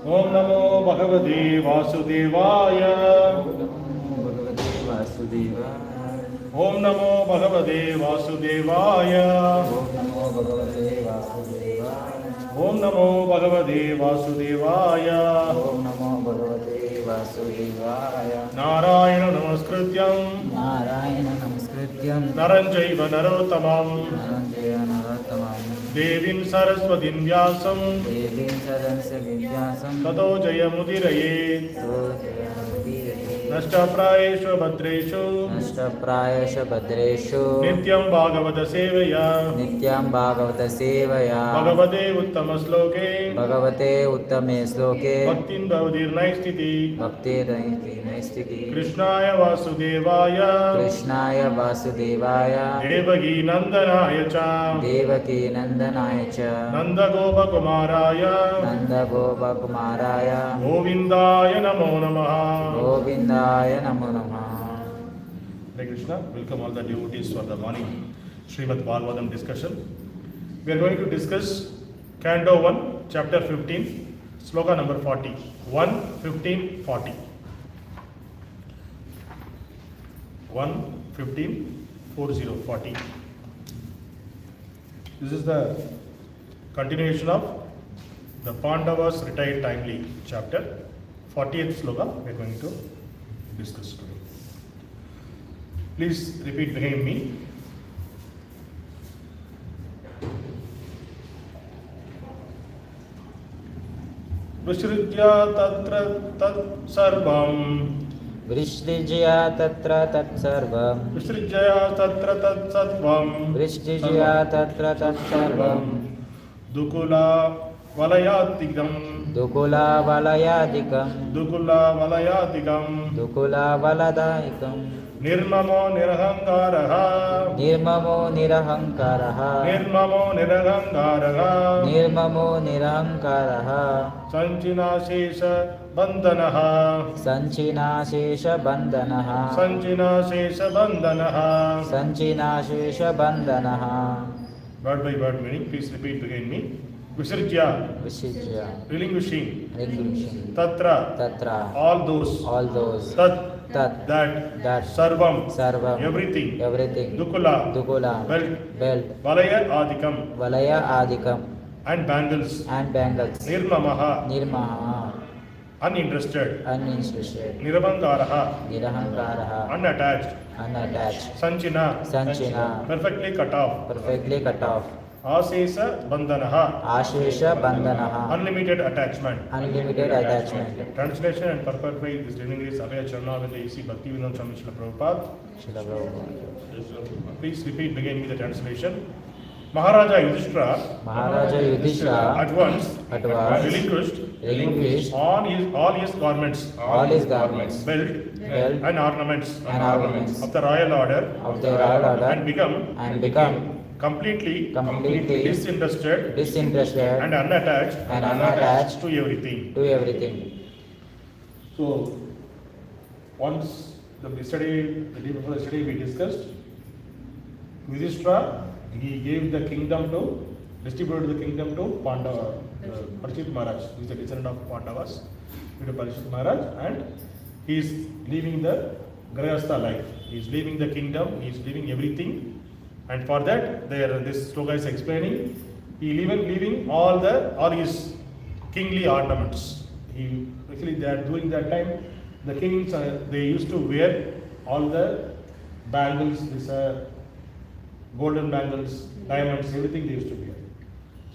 Om Namo Bhagavate Vasudevaya. Om Namo Bhagavate Vasudevaya. Om Namo Bhagavate Vasudevaya. Om Namo Bhagavate Vasudevaya. Narayana Namaskrityam Naranjaiva Narottamam Devim Saraswatim Vyasam Tato Jayamudiraye Nashtaprayeshu Bhadreshu Nityam Bhagavata Sevaya Bhagavate Uttame Sloke Bhaktin Bhavadir Naistiti Krishnaya Vasudevaya Devaki Nandanaya Cha Nanda Gopa Kumaraya Govindaya Namo Namaha. Hare Krishna. Welcome all the devotees for the morning Srimad Bagavatam discussion. We are going to discuss Canto 1, Chapter 15, Sloka number 40. 1, 15, 40. 1, 15, 40, 40. This is the continuation of the Pandavas retired timely chapter. 40th sloka we are going to discuss today. Please repeat behind me. Vishrujya tatra tat sarvam. Vrishrijya tatra tat sarvam. Vishrujya tatra tat sarvam. Vrishrijya tatra tat sarvam. Dukula Valayatikam Nirmamo nirahankaraha Sanchina Shesha bandanaha. Word by word meaning, please repeat behind me. Visirjya, relinquishing. Tatra, all those. Tat, that. Sarvam, everything. Dukula, belt. Valaya adikam, and bangles. Nirmamaha, uninterested. Nirahankaraha, unattached. Sanchina, perfectly cut off. Ashesha bandanaha, unlimited attachment. Translation and purport by this reading is Abhay Charna with the A.C. Bhaktivedanta Swami Srila Prabhupada. Please repeat beginning with the translation. Maharaja Yudhishthira at once relinquished all his garments, belt and ornaments of the royal order and become completely disinterested and unattached to everything. So, once the day before yesterday we discussed, Yudhishthira, he distributed the kingdom to Pandava, Parikshit Maharaj, who is the descendant of Pandavas, Parikshit Maharaj, and he is leaving the Grahastha life. He is leaving the kingdom, he is leaving everything. And for that, this sloka is explaining, he leaving all his kingly ornaments. During that time, the kings they used to wear all the bangles, golden bangles, diamonds, everything they used to wear.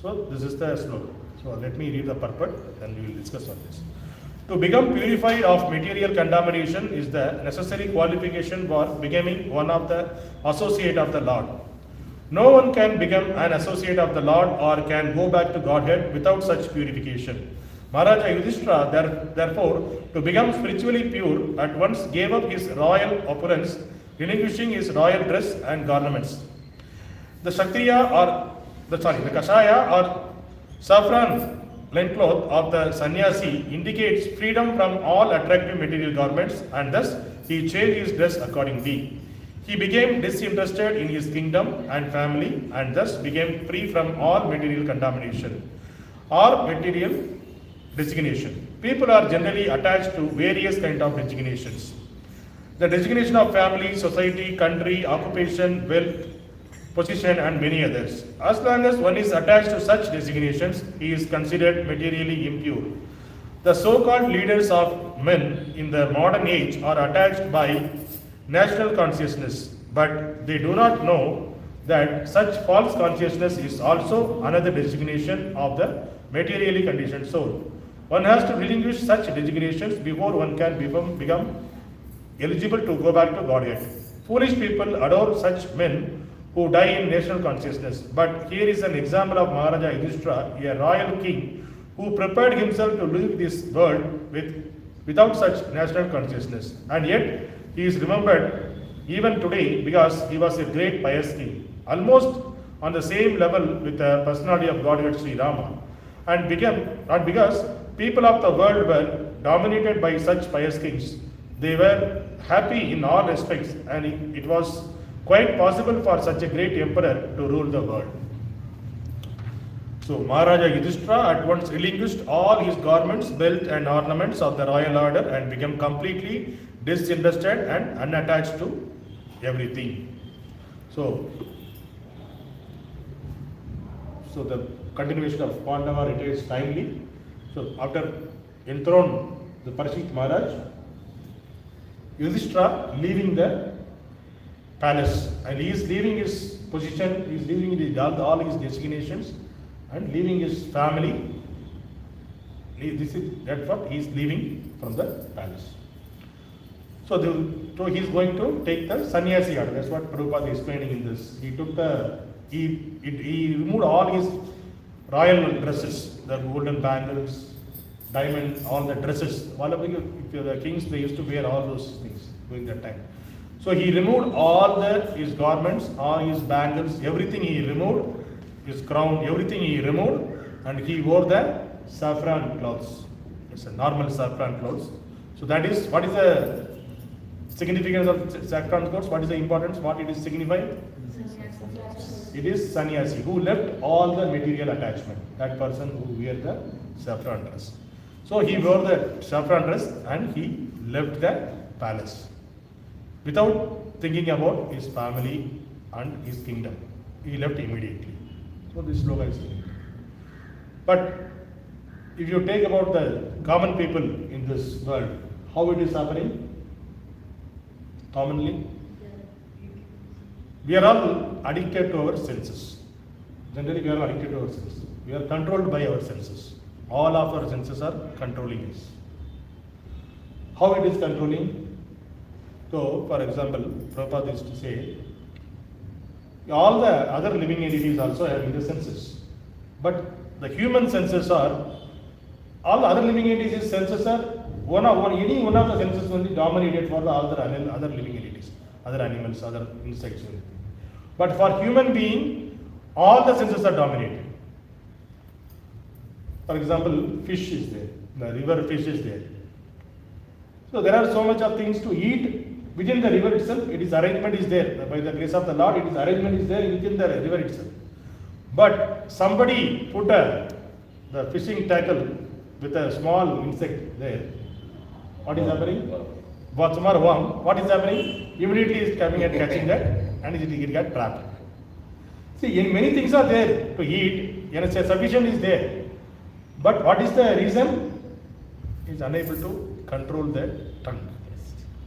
So this is the sloka. So let me read the purport, then we will discuss on this. To become purified of material contamination is the necessary qualification for becoming one of the associate of the Lord. No one can become an associate of the Lord or can go back to Godhead without such purification. Maharaja Yudhishthira, therefore, to become spiritually pure, at once gave up his royal opulence, relinquishing his royal dress and garments. The Kashaya or saffron loincloth of the sannyasi indicates freedom from all attractive material garments, and thus he changed his dress accordingly. He became disinterested in his kingdom and family and thus became free from all material contamination or material designation. People are generally attached to various kinds of designations. The designation of family, society, country, occupation, wealth, position and many others. As long as one is attached to such designations, he is considered materially impure. The so-called leaders of men in the modern age are attached by national consciousness, but they do not know that such false consciousness is also another designation of the materially conditioned soul. One has to relinquish such designations before one can become eligible to go back to Gaudiya. Foolish people adore such men who die in national consciousness. But here is an example of Maharaja Yudhishthira, a royal king who prepared himself to leave this world without such national consciousness. And yet he is remembered even today because he was a great pious king, almost on the same level with the personality of Godhead Sri Rama. And because people of the world were dominated by such pious kings, they were happy in all respects, and it was quite possible for such a great emperor to rule the world. So Maharaja Yudhishthira at once relinquished all his garments, wealth and ornaments of the royal order and became completely disinterested and unattached to everything. So the continuation of Pandava retires timely. So after enthroned the Parikshit Maharaj, Yudhishthira leaving the palace, and he is leaving his position, he is leaving all his designations and leaving his family. That's what he is leaving from the palace. So he is going to take the sannyasi order. That's what Prabhupada is explaining in this. He removed all his royal dresses, the golden bangles, diamond, all the dresses. The kings, they used to wear all those things during that time. So he removed all his garments, all his bangles, everything he removed, his crown, everything he removed, and he wore the saffron clothes. It's a normal saffron clothes. So that is, what is the significance of saffron clothes? What is the importance? What it is signifying? It is sannyasi who left all the material attachment. That person who wear the saffron dress. So he wore the saffron dress and he left the palace without thinking about his family and his kingdom. He left immediately. So this sloka is saying. But if you take about the common people in this world, how it is happening? Commonly, we are all addicted to our senses. Generally, we are addicted to our senses. We are controlled by our senses. All of our senses are controlling us. How it is controlling? So, for example, Prabhupada used to say, all the other living entities also have the senses. But the human senses are, all the other living entities' senses are, any one of the senses only dominated for the other living entities, other animals, other insects. But for human being, all the senses are dominated. For example, fish is there, the river fish is there. So there are so much of things to eat within the river itself. Its arrangement is there. By the grace of the Lord, its arrangement is there within the river itself. But somebody put the fishing tackle with a small insect there. What is happening? What is happening? Immediately it is coming and catching that, and it got trapped. See, many things are there to eat, sufficient is there. But what is the reason? He is unable to control the tongue,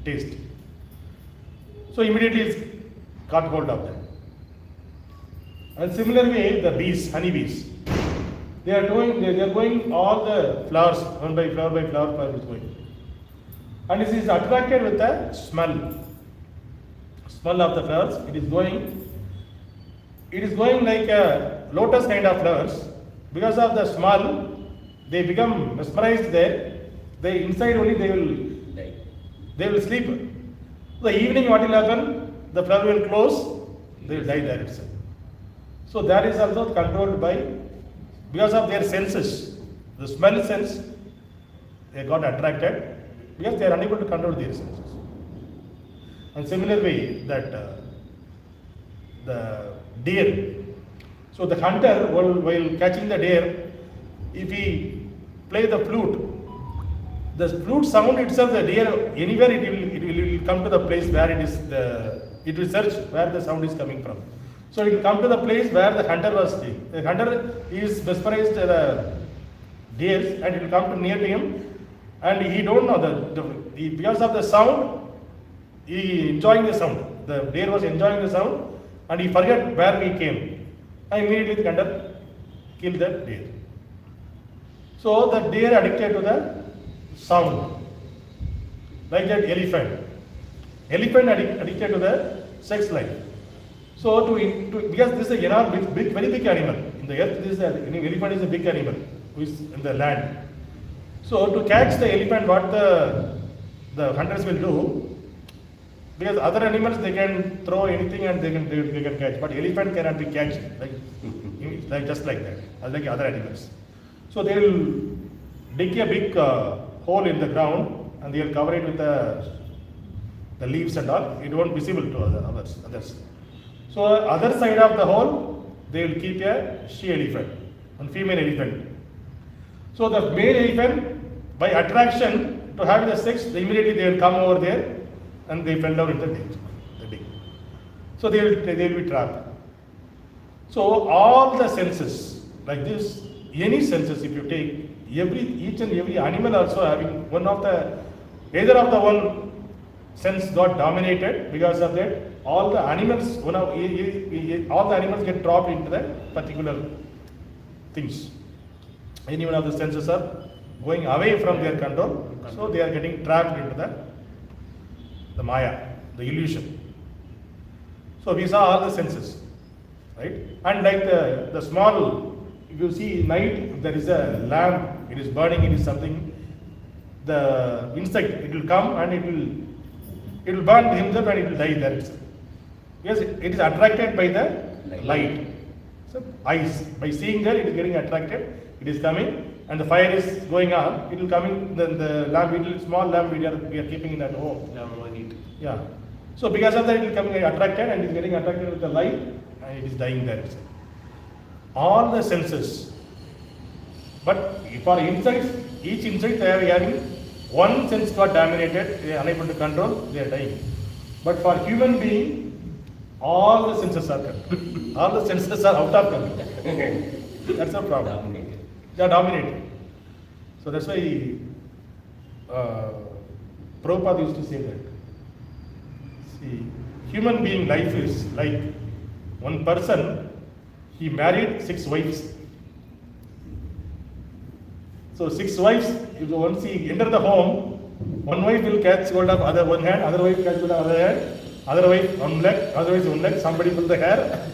taste. So immediately it's got hold of that. And similarly, the bees, honeybees, they are going all the flowers, one by flower is going. And it is attracted with the smell of the flowers. It is going like a lotus kind of flowers. Because of the smell, they become mesmerized there. They inside only they will sleep. The evening what will happen? The flower will close, they will die there itself. So that is also controlled because of their senses. The smell sense, they got attracted because they are unable to control their senses. And similar way that the deer. So the hunter, while catching the deer, if he play the flute sound itself, the deer anywhere it will come to the place where it will search where the sound is coming from. So it will come to the place where the hunter was staying. The hunter is mesmerized the deers and it will come to near to him, and he don't know because of the sound, he enjoying the sound. The deer was enjoying the sound and he forget where we came. And immediately the hunter killed the deer. So the deer addicted to the sound, like that elephant. Elephant addicted to the sex life. So because this is a very big animal in the earth, elephant is a big animal who is in the land. So to catch the elephant, what the hunters will do, because other animals they can throw anything and they can catch, but elephant cannot be catched like just like that, like other animals. So they will dig a big hole in the ground and they will cover it with the leaves and all. It won't be visible to others. So other side of the hole they will keep a she elephant and female elephant. So the male elephant, by attraction to have the sex, immediately they will come over there and they fell down in the dig. So they will be trapped. So all the senses like this, any senses if you take, each and every animal also having either of the one sense got dominated. Because of that, all the animals get dropped into that particular things. Any one of the senses are going away from their control, so they are getting trapped into the Maya, the illusion. So we saw all the senses, right? And like the small, if you see night, if there is a lamp, it is burning, it is something, the insect, it will come and it will burn himself and it will die there itself. Because it is attracted by the light. So eyes, by seeing that, it is getting attracted, it is coming, and the fire is going on, it will coming, then the lamp, small lamp we are keeping in at home. Yeah. So because of that, it will come attracted and it is getting attracted with the light and it is dying there itself. All the senses. But for insects, each insect they are having one sense got dominated, they are unable to control, they are dying. But for human being, all the senses are controlled. All the senses are out of control. That's the problem. They are dominated. So that's why Prabhupada used to say that. See, human being life is like one person, he married 6 wives. So 6 wives, if once he enter the home, one wife will catch hold of other one hand, other wife catch hold of other hand, other wife one leg, otherwise one leg, somebody pull the hair.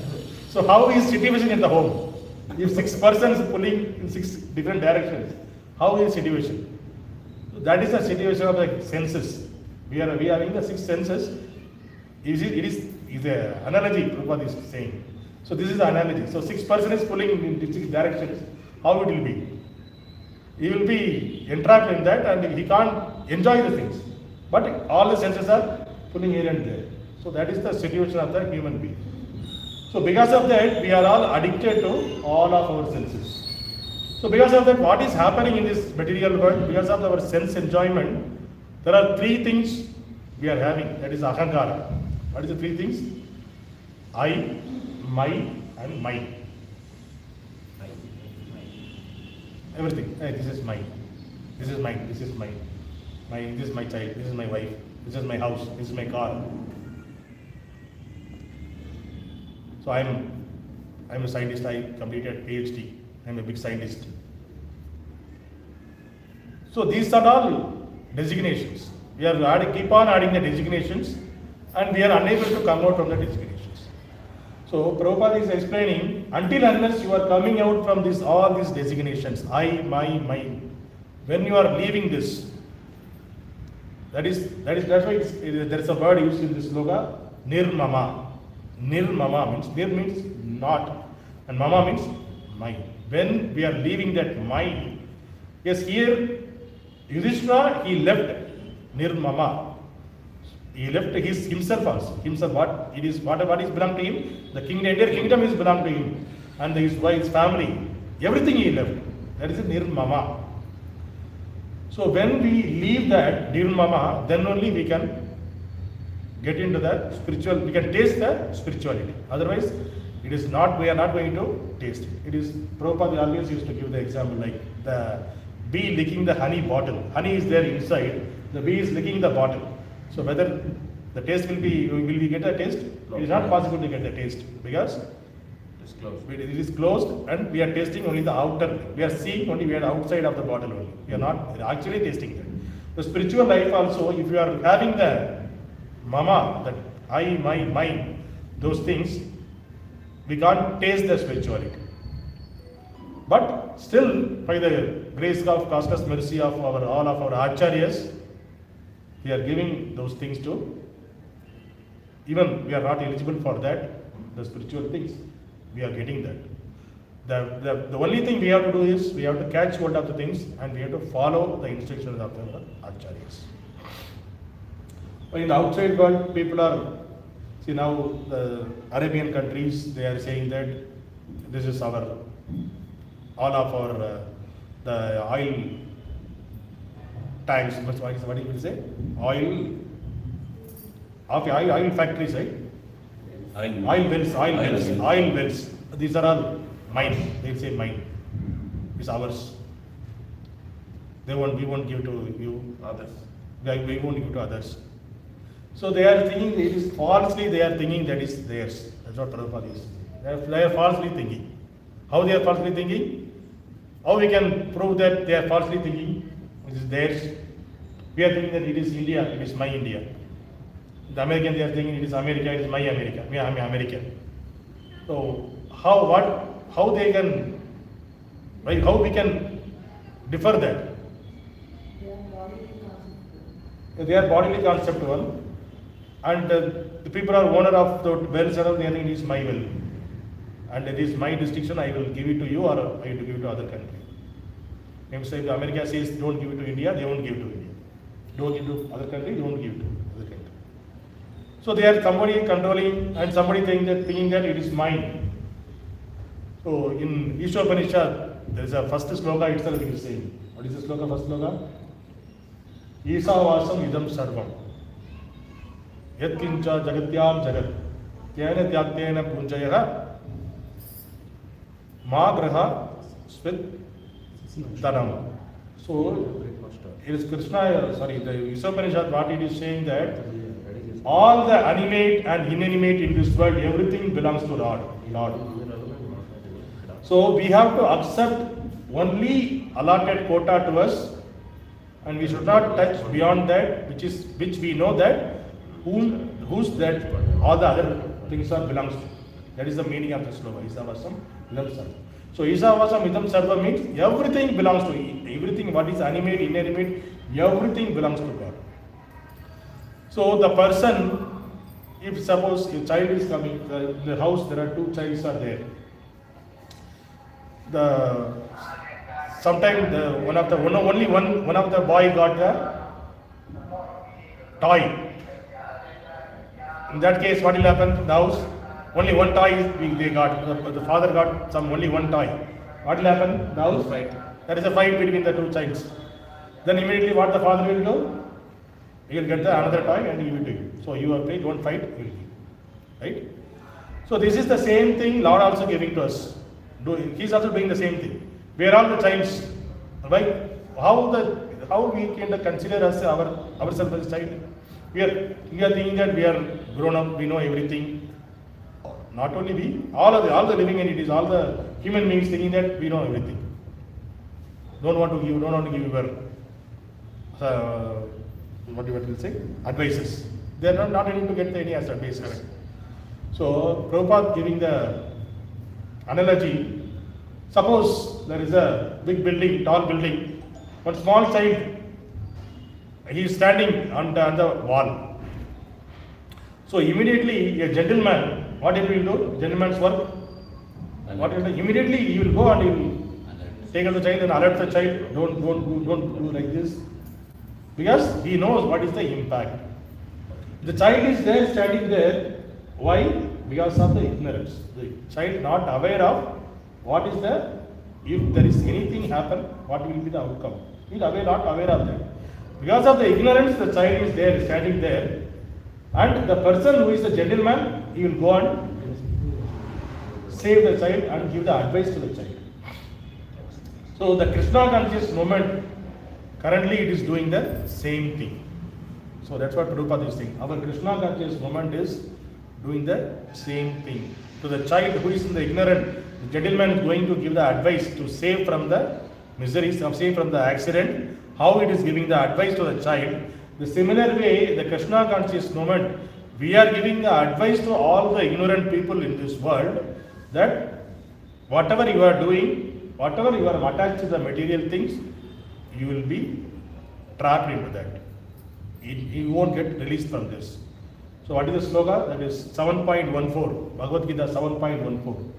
So how is situation in the home? If 6 persons pulling in 6 different directions, how is situation? So that is the situation of the senses. We are having the 6 senses. It is an analogy Prabhupada is saying. So this is the analogy. So 6 persons is pulling in 6 directions. How it will be? He will be entrapped in that and he can't enjoy the things. But all the senses are pulling here and there. So that is the situation of the human being. So because of that, we are all addicted to all of our senses. So because of that, what is happening in this material world, because of our sense enjoyment, there are 3 things we are having. That is ahankara. What is the 3 things? I, my and mine. Everything. Hey, this is mine. This is mine. This is mine. This is my child. This is my wife. This is my house. This is my car. So I'm a scientist. I completed PhD. I'm a big scientist. So these are all designations. We are keep on adding the designations, and we are unable to come out from the designations. So Prabhupada is explaining, until unless you are coming out from all these designations, I, my, mine, when you are leaving this, that's why there is a word used in this sloka, nirmama. Nirmama means, nir means not, and mama means mind. When we are leaving that mind, yes, here Yudhishthira, he left nirmama. He left himself also. Himself, what is belong to him? The kingdom, entire kingdom is belong to him, and his wife, his family, everything he left. That is a nirmama. So when we leave that nirmama, then only we can get into the spiritual. We can taste the spirituality. Otherwise, it is not. We are not going to taste it. It is Prabhupada always used to give the example like the bee licking the honey bottle. Honey is there inside. The bee is licking the bottle. So whether the taste will we get a taste? It is not possible to get the taste because It's closed. it is closed and we are tasting only the outer. We are seeing only we are outside of the bottle only. We are not actually tasting that. The spiritual life also, if you are having the mama, that I, my, mine, those things, we can't taste the spirituality. But still, by the grace of costless mercy of all of our acharyas, we are giving those things to, even we are not eligible for that, the spiritual things, we are getting that. The only thing we have to do is, we have to catch hold of the things and we have to follow the instructions of the acharyas. But in the outside world, people are, see now the Arabian countries, they are saying that this is all of our, the oil tanks, what do you say? Oil factories, right? Oil wells. These are all mine. They say mine. It's ours. We won't give to you. Others. We won't give to others. So they are thinking, it is falsely, they are thinking that is theirs. That's what Prabhupada is. They are falsely thinking. How they are falsely thinking? How we can prove that they are falsely thinking? It is theirs. We are thinking that it is India, it is my India. The American, they are thinking it is America, it is my America. I am American. So how they can, right? How we can differ that? They are bodily conceptual, and the people are owner of the wells and all. They think it is my well, and it is my distinction. I will give it to you, or I will give it to other country. If America says don't give it to India, they won't give it to India. Don't give it to other country, they won't give it to other country. So they are somebody controlling and somebody thinking that it is mine. So in Ishopanishad, there is a first sloka itself it is saying. What is the sloka? First sloka? Isavasam idam sarvam. Yat kincha jagatyam jagat. Tyena tyaktena punjayaha. Ma graha svit dhanam. So it is Krishna, the Ishopanishad, what it is saying that all the animate and inanimate in this world, everything belongs to Lord. So we have to accept only allotted quota to us, and we should not touch beyond that, which we know that whose that all the other things are belongs to. That is the meaning of the sloka. Isavasam idam sarva. So Isavasam idam sarva means everything belongs to everything. What is animate, inanimate, everything belongs to God. So the person, if suppose a child is coming, in the house there are two childs are there. Sometimes one of the boy got a toy. In that case, what will happen in the house? Only one toy they got. The father got only one toy. What will happen in the house? There is a fight between the two childs. Then immediately what the father will do? He will get another toy and he will do it. So you are playing, don't fight, he will give. Right? So this is the same thing Lord also giving to us. He is also doing the same thing. We are all the childs. Right? How we can consider us ourselves as child? We are thinking that we are grown up, we know everything. Not only we, all the living entities, all the human beings thinking that we know everything. Don't want to give your what you will say? Advices. They are not able to get any advices. So Prabhupada giving the analogy. Suppose there is a big building, tall building, one small child, he is standing on the wall. So immediately a gentleman, what he will do? Gentleman's work. What will do? Immediately he will go and he will take out the child and alert the child. Don't do like this, because he knows what is the impact. The child is there, standing there. Why? Because of the ignorance. The child not aware of what is the, if there is anything happen, what will be the outcome. He is aware, not aware of that. Because of the ignorance, the child is there, standing there. And the person who is the gentleman, he will go and save the child and give the advice to the child. So the Krishna conscious movement, currently it is doing the same thing. So that's what Prabhupada is saying. Our Krishna conscious movement is doing the same thing. To the child who is in the ignorant, the gentleman is going to give the advice to save from the miseries, save from the accident. How it is giving the advice to the child. The similar way, the Krishna conscious movement, we are giving the advice to all the ignorant people in this world that whatever you are doing, whatever you are attached to the material things, you will be trapped into that. You won't get released from this. So what is the slogan? That is 7.14, Bhagavad Gita 7.14.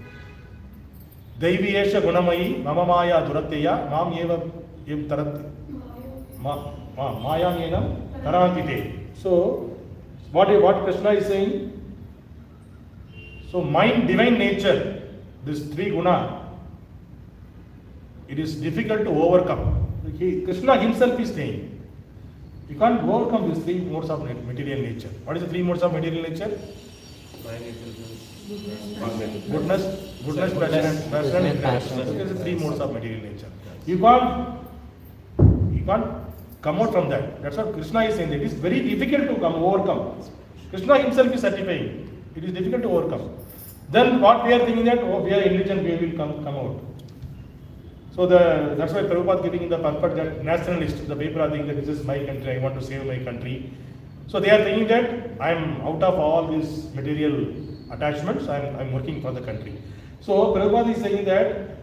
Daiviyesha gunamayi mama maya duratteya mam eva ev tarat maya menam taratite. So what Krishna is saying? So mind, divine nature, this three guna, it is difficult to overcome. Krishna himself is saying, you can't overcome these three modes of material nature. What is the three modes of material nature? Goodness, passion, and passion. These are the three modes of material nature. You can't come out from that. That's what Krishna is saying. It is very difficult to overcome. Krishna himself is certifying. It is difficult to overcome. Then what we are thinking that, oh, we are intelligent, we will come out. So that's why Prabhupada giving in the purport that nationalist, the people are thinking that this is my country, I want to save my country. So they are thinking that I am out of all these material attachments, I am working for the country. So Prabhupada is saying that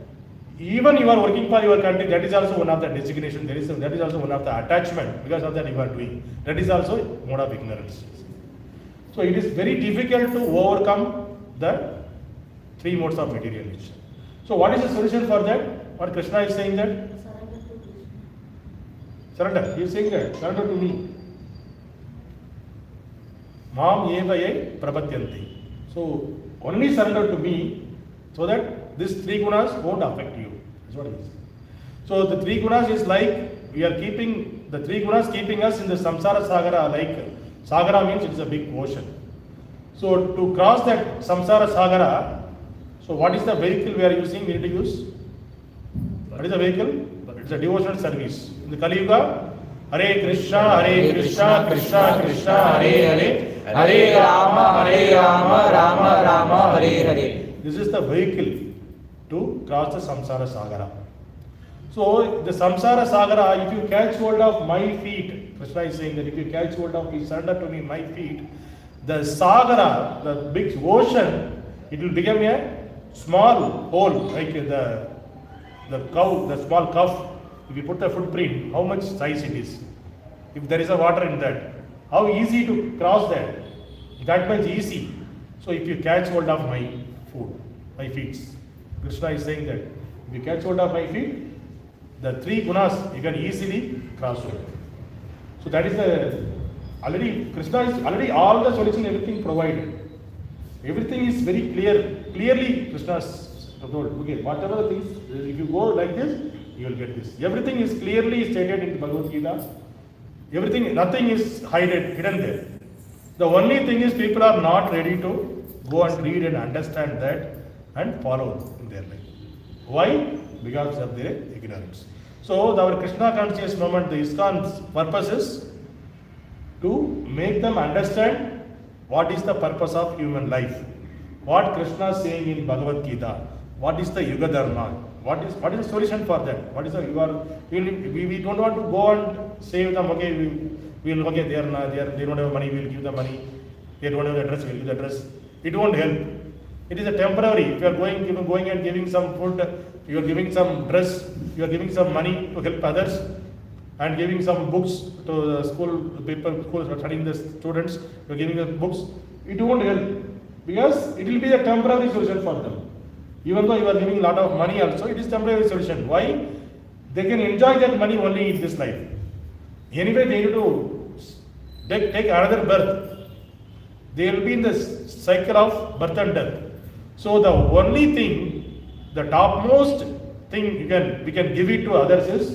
even you are working for your country, that is also one of the designation, that is also one of the attachment, because of that you are doing. That is also mode of ignorance. So it is very difficult to overcome the three modes of material nature. So what is the solution for that? What Krishna is saying that? Surrender. He is saying that. Surrender to me. Mam eva ye prapatyanti. So only surrender to me so that these three gunas won't affect you. That's what he is saying. So the three gunas is like we are keeping, the three gunas keeping us in the samsara sagara, like sagara means it is a big ocean. So to cross that samsara sagara, so what is the vehicle we are using? We need to use. What is the vehicle? It's a devotional service. In the Kali Yuga, Hare Krishna, Krishna Krishna, Hare Hare, Hare Rama, Rama Rama, Hare Hare. This is the vehicle to cross the samsara sagara. So the samsara sagara, if you catch hold of my feet, Krishna is saying that if you catch hold of, please surrender to me, my feet, the sagara, the big ocean, it will become a small hole, like the cow, the small calf. If you put the footprint, how much size it is? If there is a water in that, how easy to cross that? That much easy. So if you catch hold of my feet, Krishna is saying that if you catch hold of my feet, the three gunas you can easily cross over. So that is Krishna is already all the solution, everything provided. Everything is very clearly Krishna's told. Okay, whatever the things, if you go like this, you will get this. Everything is clearly stated in the Bhagavad Gita. Everything, nothing is hidden there. The only thing is people are not ready to go and read and understand that and follow in their life. Why? Because of their ignorance. So our Krishna conscious movement, the ISKCON's purpose is to make them understand what is the purpose of human life. What Krishna is saying in Bhagavad Gita. What is the Yuga Dharma? What is the solution for that? What is the we don't want to go and save them. Okay, they don't have money. We will give the money. They don't have the address. We will give the address. It won't help. It is a temporary. If you are going and giving some food, you are giving some dress, you are giving some money to help others, and giving some books to the school people, schools are studying the students. You are giving them books. It won't help because it will be a temporary solution for them. Even though you are giving a lot of money also, it is temporary solution. Why? They can enjoy that money only in this life. Anyway, they need to take another birth. they will be in the cycle of birth and death. So the only thing, the topmost thing we can give it to others is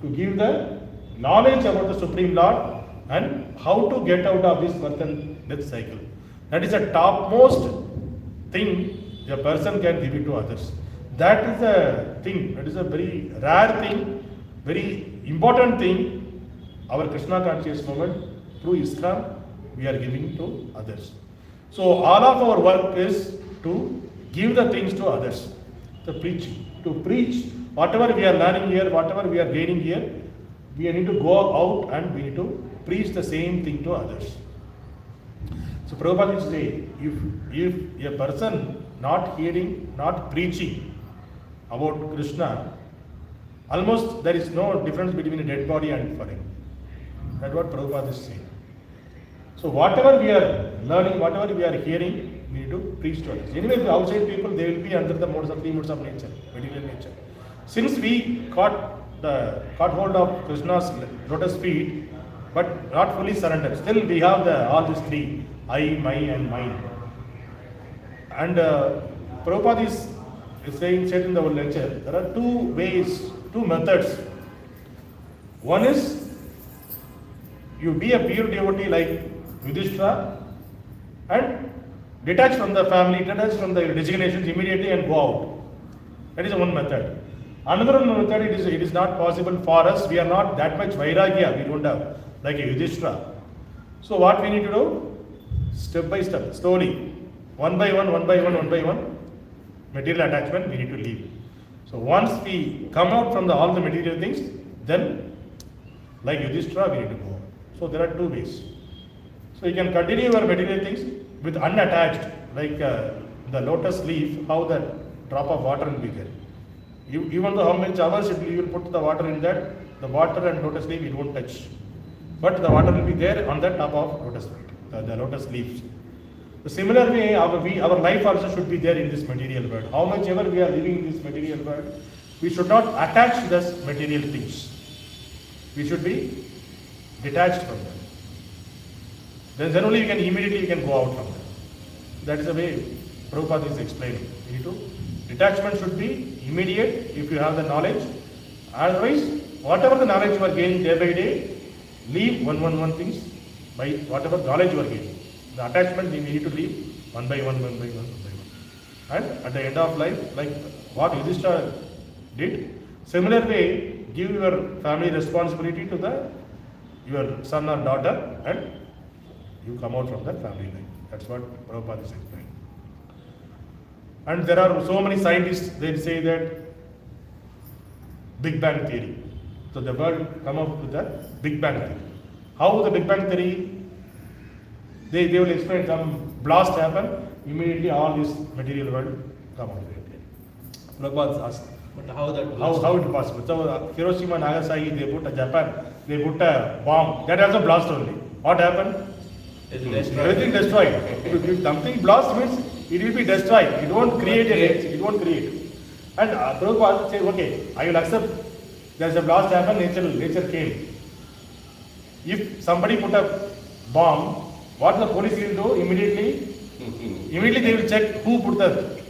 to give the knowledge about the Supreme Lord and how to get out of this birth and death cycle. That is the topmost thing a person can give it to others. That is a thing, that is a very rare thing, very important thing. Our Krishna conscious movement through ISKCON we are giving to others. So all of our work is to give the things to others, the preaching, to preach whatever we are learning here, whatever we are gaining here. We need to go out and we need to preach the same thing to others. So Prabhupada is saying, if a person not hearing, not preaching about Krishna, almost there is no difference between a dead body and for him. That's what Prabhupada is saying. So whatever we are learning, whatever we are hearing, we need to preach to others. Anyway, the outside people, they will be under the three modes of nature, material nature. Since we caught hold of Krishna's lotus feet, but not fully surrendered, still we have all these three, I, my and mine. And Prabhupada is saying, said in the lecture, there are two ways, two methods. One is, you be a pure devotee like Yudhishthira and detach from the family, detach from the designations immediately and go out. That is one method. Another method, it is not possible for us. We are not that much vairagya, we don't have, like a Yudhishthira. So what we need to do? Step by step, slowly, one by one, material attachment we need to leave. So once we come out from all the material things, then like Yudhishthira we need to go. So there are two ways. So you can continue your material things with unattached, like the lotus leaf, how the drop of water will be there. Even though how many hours you will put the water in that, the water and lotus leaf it won't touch. But the water will be there on the top of lotus leaf, the lotus leaves. The similar way, our life also should be there in this material world. How much ever we are living in this material world, we should not attach to these material things. We should be detached from them. Then only we can immediately go out from them. That is the way Prabhupada is explaining. Detachment should be immediate if you have the knowledge. Otherwise, whatever the knowledge you are gaining day by day, leave one things by whatever knowledge you are gaining. The attachment we need to leave one by one. And at the end of life, like what Yudhishthira did, similar way, give your family responsibility to your son or daughter and you come out from that family life. That's what Prabhupada is explaining. And there are so many scientists, they say that Big Bang theory. So the world come up with the Big Bang theory. How the Big Bang theory, they will explain some blast happen, immediately all this material world come out. Prabhupada asked, but how it is possible? So Hiroshima, Nagasaki, they put a bomb. That also blast only. What happened? Everything destroyed. If something blast means it will be destroyed. It won't create it won't create. And Prabhupada said, okay, I will accept there is a blast happened, nature came. If somebody put a bomb, what the police will do? Immediately they will check who put the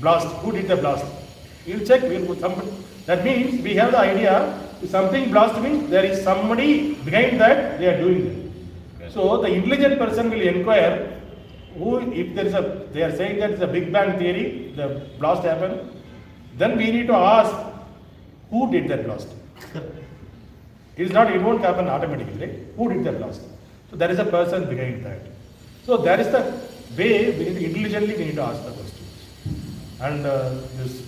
blast, who did the blast. We will check, we will put somebody. That means we have the idea, if something blast means there is somebody behind that, they are doing that. So the intelligent person will inquire if they are saying that it's a Big Bang theory, the blast happened, then we need to ask who did that blast. It won't happen automatically, right? Who did that blast? So there is a person behind that. So that is the way intelligently we need to ask the questions. And this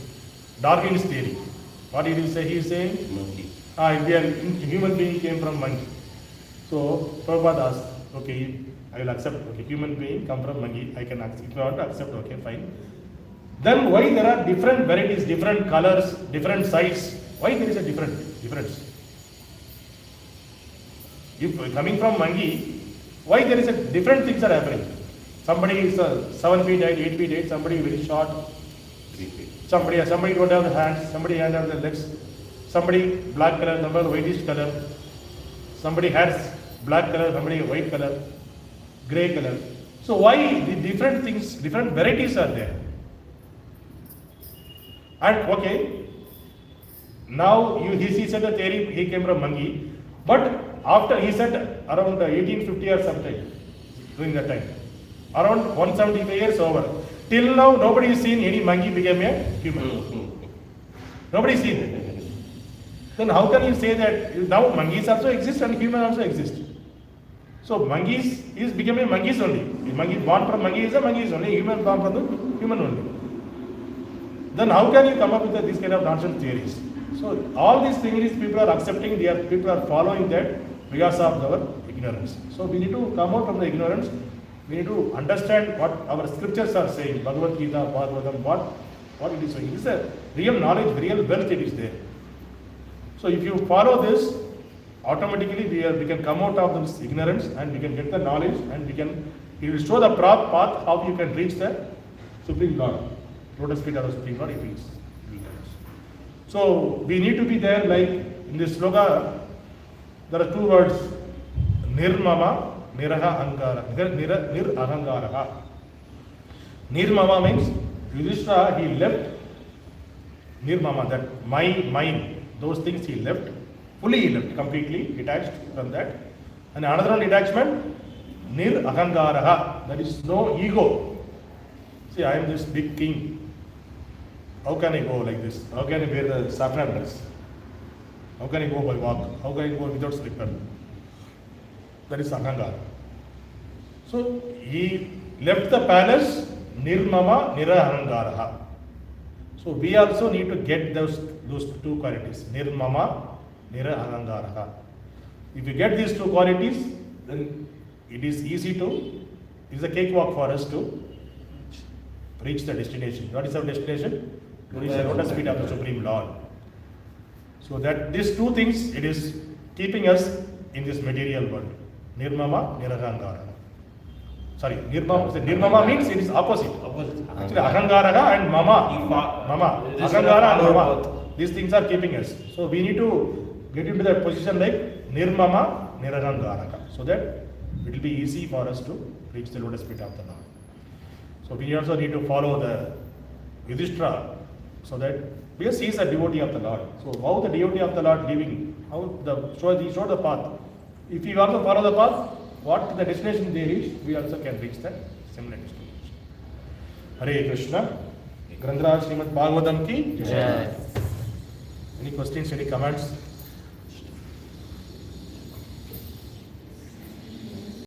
Darwin's theory, what did he say? He is saying, monkey. Human being came from monkey. So Prabhupada asked, okay, I will accept, okay, human being come from monkey, I can accept. If you want to accept, okay, fine. Then why there are different varieties, different colors, different size? Why there is a difference? If coming from monkey, why there is a different things are happening? Somebody is 7 feet height, 8 feet height, somebody very short, 3 feet. Somebody don't have the hands, somebody don't have the legs, somebody black color, somebody whitish color, somebody has black color, somebody white color, grey color. So why the different things, different varieties are there? And okay, now he said the theory, he came from monkey, but after he said around 1850 or something, during that time, around 175 years over, till now nobody has seen any monkey become a human. Nobody has seen it. Then how can you say that now monkeys also exist and human also exist? So monkeys is becoming monkeys only. A monkey born from monkey is a monkeys only. Human born from the human only. Then how can you come up with this kind of nonsense theories? So all these things people are accepting, people are following that because of our ignorance. So we need to come out from the ignorance. We need to understand what our scriptures are saying. Bhagavad Gita, Bagavatam, what it is saying. It is a real knowledge, real wealth it is there. So if you follow this, automatically we can come out of this ignorance and we can get the knowledge and it will show the path how you can reach the Supreme Lord. Lotus feet of the Supreme Lord, it is. So we need to be there, like in this sloka, there are two words, Nirmama, Niraha Ankara. Nir Ahangaraha. Nirmama means Yudhishthira, he left Nirmama, that mine, those things he left, fully he left, completely detached from that. And another one detachment, Nir Ahangaraha, that is no ego. See, I am this big king. How can I go like this? How can I wear the saffron dress? How can I go by walk? How can I go without slipper? That is Ahangara. So he left the palace, Nirmama Nirahangaraha. So we also need to get those two qualities, Nirmama Nirahangaraha. If you get these two qualities, then it is a cakewalk for us to reach the destination. What is our destination? To reach the lotus feet of the Supreme Lord. So that these two things, it is keeping us in this material world. Nirmama, Nirahangara. Sorry, Nirmama means it is opposite. Actually, Ahangaraha and Mama. Ahangara and Mama. These things are keeping us. So we need to get into that position like Nirmama, Nirahangara. So that it will be easy for us to reach the lotus feet of the Lord. So we also need to follow the Yudhishthira, so that because he is a devotee of the Lord. So how the devotee of the Lord living, he showed the path. If you also follow the path, what the destination they reach, we also can reach that similar destination. Hare Krishna. Grandraj Srimad Bagavatam ki Jai. Any questions, any comments?